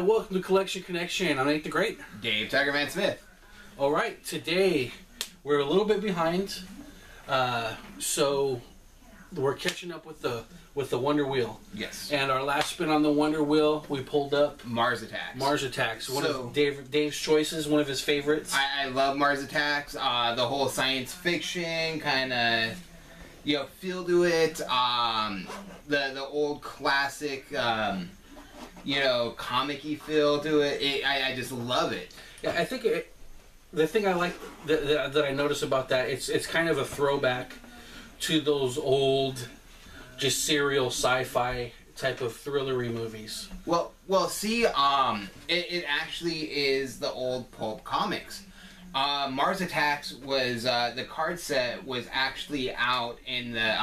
welcome to Collection Connection. I'm Nate the Great. Dave Tigerman Smith. Alright, today we're a little bit behind, so we're catching up with the Wonder Wheel. Yes. And our last spin on the Wonder Wheel, we pulled up Mars Attacks. Mars Attacks, one of Dave's choices, one of his favorites. I love Mars Attacks. The whole science fiction kind of, feel to it. The old classic, comic-y feel to it. I just love it. Yeah, I think the thing I like that I notice about that, it's kind of a throwback to those old, just serial sci-fi type of thrillery movies. Well, see, it actually is the old pulp comics. Mars Attacks was the card set was actually out in the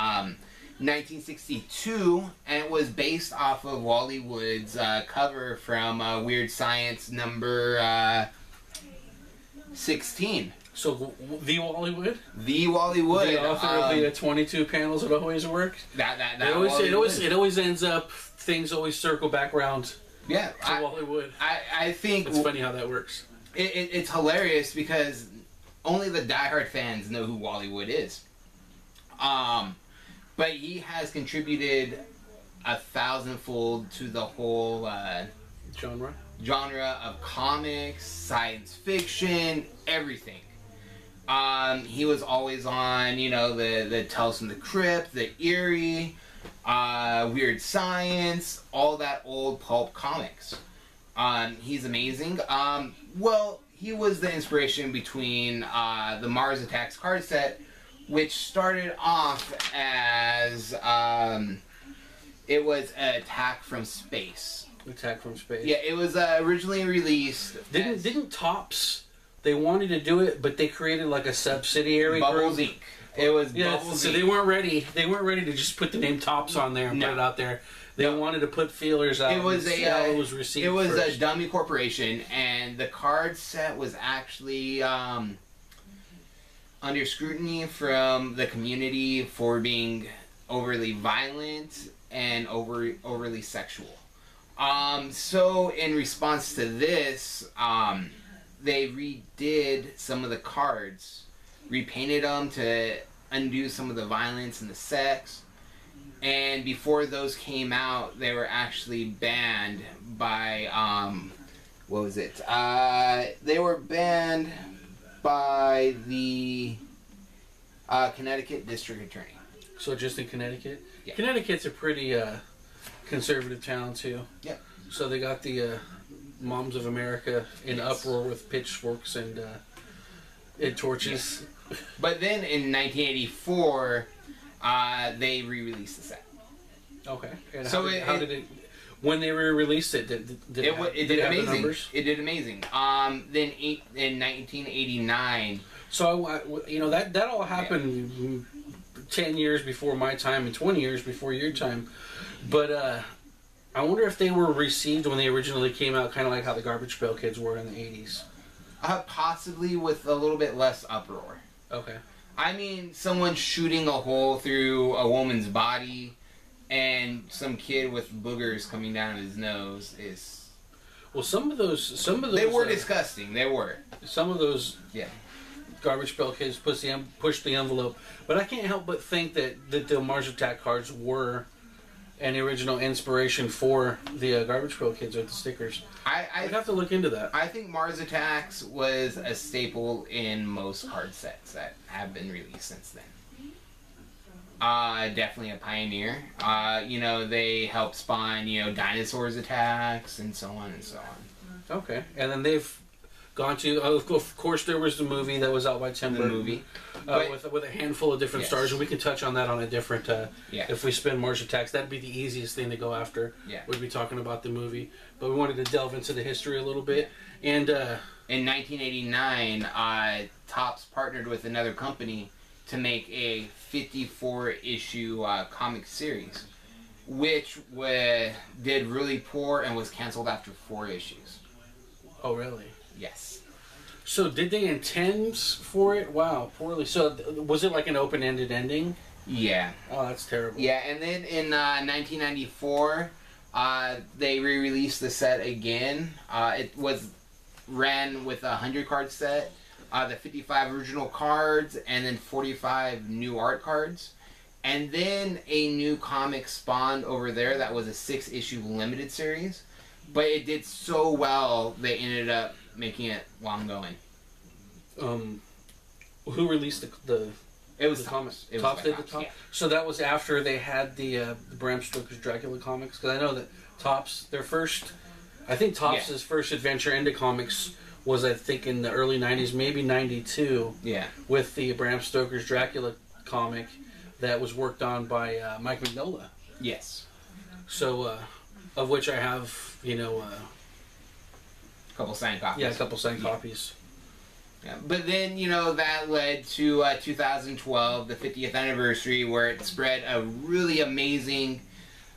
1962, and it was based off of Wally Wood's cover from Weird Science number 16. So, the Wally Wood? The Wally Wood. The author of the 22 panels that always work? It always ends up, things always circle back around to Wally Wood. I think... It's funny how that works. It's hilarious because only the diehard fans know who Wally Wood is. But he has contributed 1,000-fold to the whole... genre of comics, science fiction, everything. He was always on, the Tales from the Crypt, the Eerie, Weird Science, all that old pulp comics. He's amazing. Well, he was the inspiration between the Mars Attacks card set, which started off as it was an attack from space. Attack from Space. Yeah, it was originally released. Didn't Topps? They wanted to do it, but they created like a subsidiary Bubbles group. Inc. It was Bubbles so Inc. they weren't ready. They weren't ready to just put the name Topps on there and put it out there. They wanted to put feelers out. It was it was received. It was first. a dummy corporation, and the card set was actually under scrutiny from the community for being overly violent and overly sexual. So in response to this, they redid some of the cards, repainted them to undo some of the violence and the sex, and before those came out, they were actually banned by, what was it? They were banned by the Connecticut District Attorney. So just in Connecticut? Yeah. Connecticut's a pretty conservative town too. Yeah. So they got the Moms of America in uproar with pitchforks and torches. Yeah. But then in 1984, they re-released the set. Okay. And so how did it? When they re-released it, did it did have amazing. The numbers? It did amazing. Then in 1989. So that all happened 10 years before my time and 20 years before your time, but I wonder if they were received when they originally came out, kind of like how the Garbage Pail Kids were in the 80s. Possibly with a little bit less uproar. Okay. I mean, someone shooting a hole through a woman's body and some kid with boogers coming down his nose is... Well, some of those... They were disgusting. They were. Some of those... Yeah. Garbage Pail Kids pushed the envelope. But I can't help but think that the Mars Attack cards were an original inspiration for the Garbage Pail Kids with the stickers. I'd have to look into that. I think Mars Attacks was a staple in most card sets that have been released since then. Definitely a pioneer. They helped spawn, Dinosaurs Attacks and so on and so on. Okay. And then they've gone to, of course, there was the movie that was out by Tim Burton. The movie. With a handful of different stars, and we can touch on that on a different, if we spin Mars Attacks, that'd be the easiest thing to go after. Yeah. We'd be talking about the movie. But we wanted to delve into the history a little bit. And in 1989, Topps partnered with another company to make a 54-issue comic series, which did really poor and was canceled after 4 issues. Oh, really? Yes. So did they intend for it? Wow, poorly. So was it like an open-ended ending? Yeah. Oh, that's terrible. Yeah, and then in 1994, They re-released the set again. It was ran with a 100-card set, the 55 original cards, and then 45 new art cards. And then a new comic spawned over there that was a 6-issue limited series. But it did so well, they ended up making it long going. Who released the It was the Topps. comics? Topps did the Topps? Yeah. So that was after they had the Bram Stoker's Dracula comics? Because I know that Topps, their first... I think Topps' first adventure into comics was, I think, in the early 90s, maybe 92. Yeah. With the Bram Stoker's Dracula comic that was worked on by Mike Mignola. Yes. So, of which I have, you know... a couple signed copies. Yeah, a couple signed copies. Yeah. But then, you know, that led to 2012, the 50th anniversary, where it spread a really amazing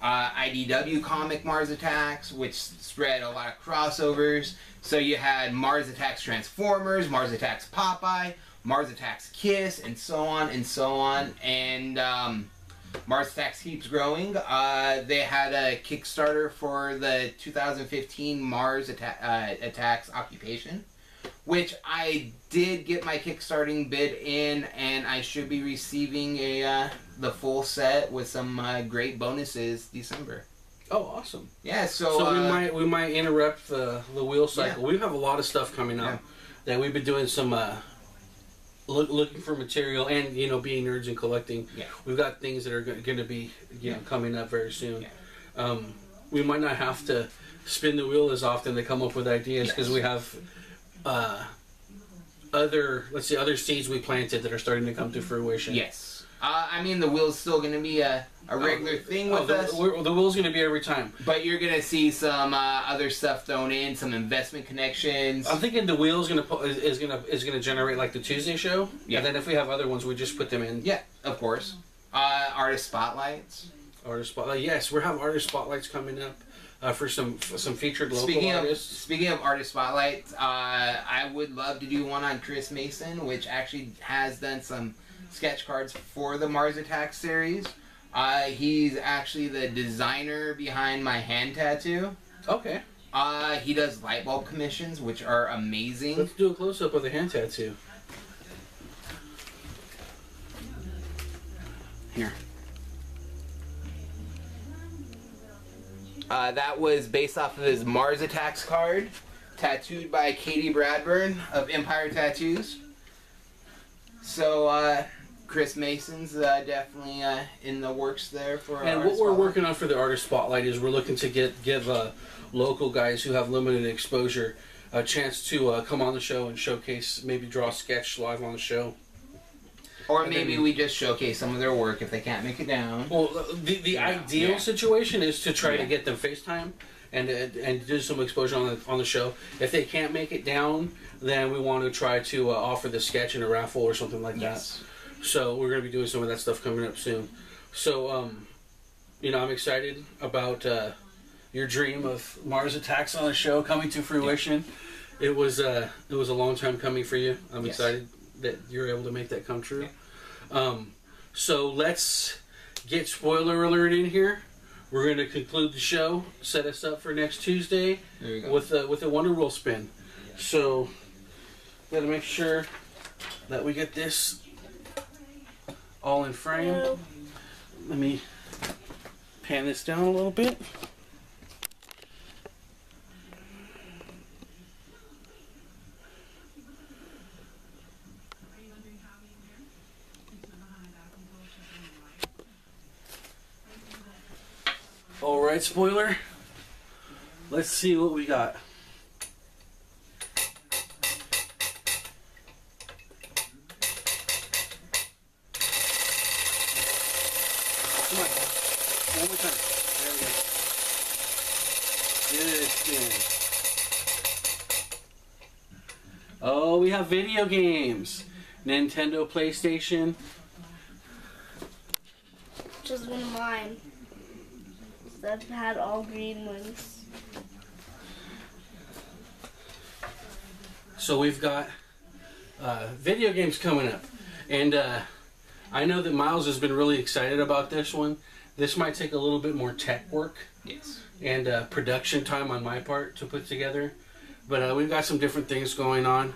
IDW comic, Mars Attacks, which spread a lot of crossovers. So you had Mars Attacks Transformers, Mars Attacks Popeye, Mars Attacks Kiss, and so on and so on. And Mars Attacks keeps growing. They had a Kickstarter for the 2015 Mars Attacks Occupation, which I did get my Kickstarting bid in, and I should be receiving the full set with some great bonuses December. Oh, awesome! Yeah, so we might interrupt the wheel cycle. Yeah. We have a lot of stuff coming up that we've been doing some looking for material, and you know, being nerds and collecting. Yeah. We've got things that are going to be know coming up very soon. Yeah. We might not have to spin the wheel as often to come up with ideas because we have other seeds we planted that are starting to come to fruition. Yes. I mean, the wheel's still going to be a regular thing with us. The wheel's going to be every time. But you're going to see some other stuff thrown in, some investment connections. I'm thinking the wheel's is gonna generate like the Tuesday show. Yeah. And then if we have other ones, we just put them in. Yeah, of course. Artist spotlights. Artist spotlight. Yes, we have artist spotlights coming up for some featured local artists. Speaking of artist spotlights, I would love to do one on Chris Mason, which actually has done some sketch cards for the Mars Attacks series. He's actually the designer behind my hand tattoo. Okay. He does light bulb commissions, which are amazing. Let's do a close-up of the hand tattoo. Here. That was based off of his Mars Attacks card, tattooed by Katie Bradburn of Empire Tattoos. So, Chris Mason's definitely in the works there for. And what we're working on for the artist spotlight is we're looking to give local guys who have limited exposure a chance to come on the show and showcase, maybe draw a sketch live on the show. Or maybe we just showcase some of their work if they can't make it down. Well, the ideal situation is to try to get them FaceTime and do some exposure on the show. If they can't make it down, then we want to try to offer the sketch in a raffle or something like that. So we're going to be doing some of that stuff coming up soon. So, you know, I'm excited about your dream of Mars Attacks on the show coming to fruition. Yeah. It was a long time coming for you. I'm excited that you're able to make that come true. Yeah. So let's get spoiler alert in here. We're going to conclude the show, set us up for next Tuesday with a Wonder Wheel spin. So, got to make sure that we get this all in frame. Let me pan this down a little bit. Alright, spoiler. Let's see what we got. Come on. One more time. There we go. Good spin. Oh, we have video games. Nintendo, PlayStation. Just one of mine. That had all green ones. So we've got video games coming up, and I know that Miles has been really excited about this one. This might take a little bit more tech work. Yes. And production time on my part to put together. But we've got some different things going on.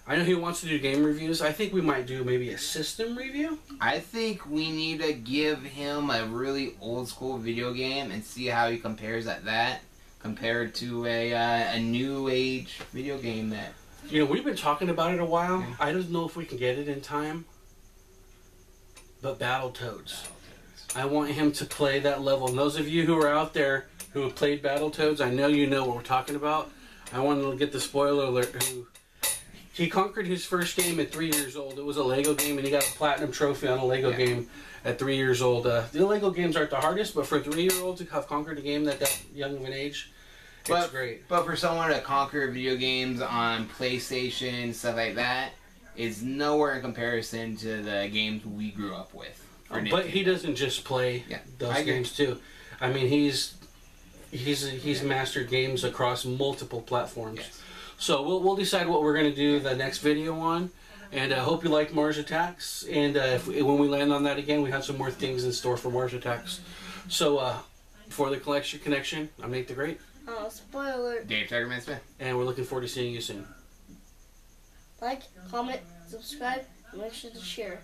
I know he wants to do game reviews. I think we might do maybe a system review. I think we need to give him a really old school video game and see how he compares at that compared to a new age video game that... You know, we've been talking about it a while. Yeah. I don't know if we can get it in time. But Battletoads. I want him to play that level. And those of you who are out there who have played Battletoads, I know you know what we're talking about. I want to get the spoiler alert. He conquered his first game at 3 years old. It was a Lego game, and he got a platinum trophy on a Lego game at 3 years old. The Lego games aren't the hardest, but for a 3-year-old to have conquered a game that young of an age, it's great. But for someone to conquer video games on PlayStation, stuff like that, is nowhere in comparison to the games we grew up with. But he doesn't just play those games too. I mean, he's mastered games across multiple platforms. Yes. So we'll decide what we're going to do the next video on. And I hope you liked Mars Attacks. And when we land on that again, we have some more things in store for Mars Attacks. So for the Collection Connection, I'm Nate the Great. Spoiler. Dave Tigerman Smith. And we're looking forward to seeing you soon. Like, comment, subscribe, and make sure to share.